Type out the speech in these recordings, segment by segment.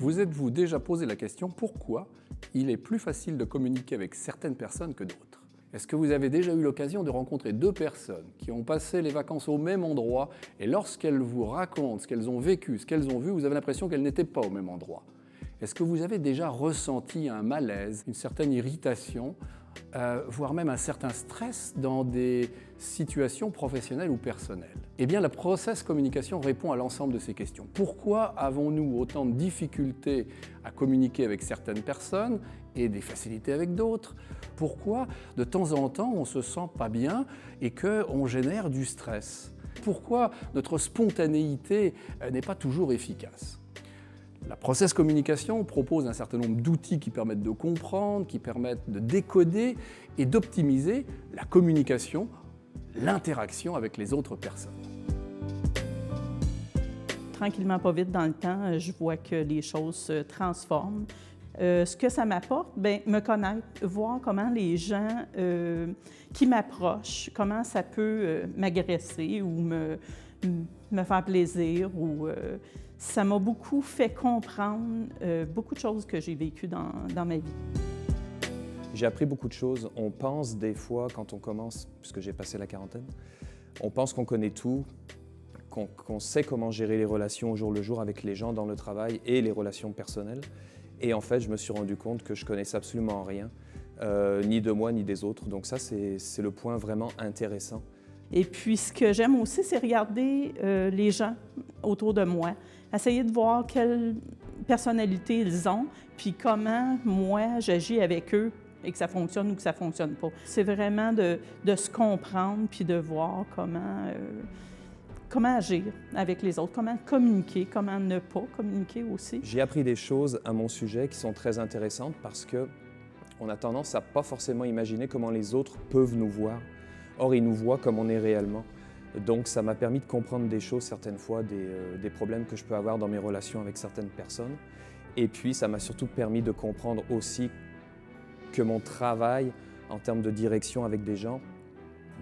Vous êtes-vous déjà posé la question pourquoi il est plus facile de communiquer avec certaines personnes que d'autres? Est-ce que vous avez déjà eu l'occasion de rencontrer deux personnes qui ont passé les vacances au même endroit et lorsqu'elles vous racontent ce qu'elles ont vécu, ce qu'elles ont vu, vous avez l'impression qu'elles n'étaient pas au même endroit? Est-ce que vous avez déjà ressenti un malaise, une certaine irritation, voire même un certain stress dans des situations professionnelles ou personnelles? Eh bien, la Process Communication répond à l'ensemble de ces questions. Pourquoi avons-nous autant de difficultés à communiquer avec certaines personnes et des facilités avec d'autres? Pourquoi, de temps en temps, on ne se sent pas bien et qu'on génère du stress? Pourquoi notre spontanéité n'est pas toujours efficace? La Process Communication propose un certain nombre d'outils qui permettent de comprendre, qui permettent de décoder et d'optimiser la communication, l'interaction avec les autres personnes. Tranquillement, pas vite, dans le temps, je vois que les choses se transforment. Ce que ça m'apporte, bien, me connaître, voir comment les gens qui m'approchent, comment ça peut m'agresser ou me faire plaisir. Ça m'a beaucoup fait comprendre beaucoup de choses que j'ai vécues dans ma vie. J'ai appris beaucoup de choses. On pense des fois, quand on commence, puisque j'ai passé la quarantaine, on pense qu'on connaît tout, qu'on sait comment gérer les relations au jour le jour avec les gens dans le travail et les relations personnelles. Et en fait, je me suis rendu compte que je connaissais absolument rien, ni de moi ni des autres. Donc ça, c'est le point vraiment intéressant. Et puis, ce que j'aime aussi, c'est regarder les gens autour de moi, essayer de voir quelle personnalité ils ont, puis comment moi, j'agis avec eux et que ça fonctionne ou que ça ne fonctionne pas. C'est vraiment de se comprendre puis de voir comment agir avec les autres, comment communiquer, comment ne pas communiquer aussi. J'ai appris des choses à mon sujet qui sont très intéressantes parce qu'on a tendance à pas forcément imaginer comment les autres peuvent nous voir. Or, ils nous voient comme on est réellement. Donc, ça m'a permis de comprendre des choses, certaines fois, des problèmes que je peux avoir dans mes relations avec certaines personnes. Et puis, ça m'a surtout permis de comprendre aussi que mon travail, en termes de direction avec des gens,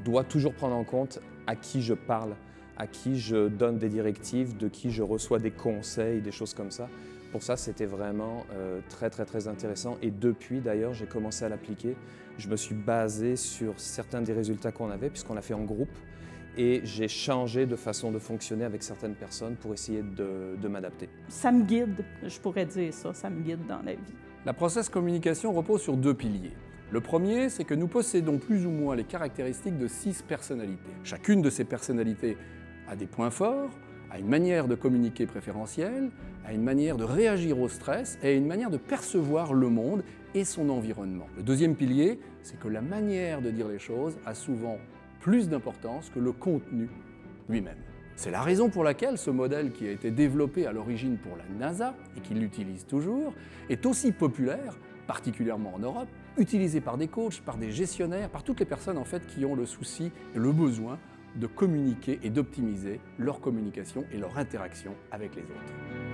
doit toujours prendre en compte à qui je parle, à qui je donne des directives, de qui je reçois des conseils, des choses comme ça. Pour ça, c'était vraiment très intéressant. Et depuis, d'ailleurs, j'ai commencé à l'appliquer. Je me suis basé sur certains des résultats qu'on avait, puisqu'on l'a fait en groupe. Et j'ai changé de façon de fonctionner avec certaines personnes pour essayer de m'adapter. Ça me guide, je pourrais dire ça me guide dans la vie. La Process Communication repose sur deux piliers. Le premier, c'est que nous possédons plus ou moins les caractéristiques de 6 personnalités. Chacune de ces personnalités a des points forts, a une manière de communiquer préférentielle, a une manière de réagir au stress et a une manière de percevoir le monde et son environnement. Le deuxième pilier, c'est que la manière de dire les choses a souvent plus d'importance que le contenu lui-même. C'est la raison pour laquelle ce modèle qui a été développé à l'origine pour la NASA et qui l'utilise toujours est aussi populaire, particulièrement en Europe, utilisé par des coachs, par des gestionnaires, par toutes les personnes en fait qui ont le souci et le besoin de communiquer et d'optimiser leur communication et leur interaction avec les autres.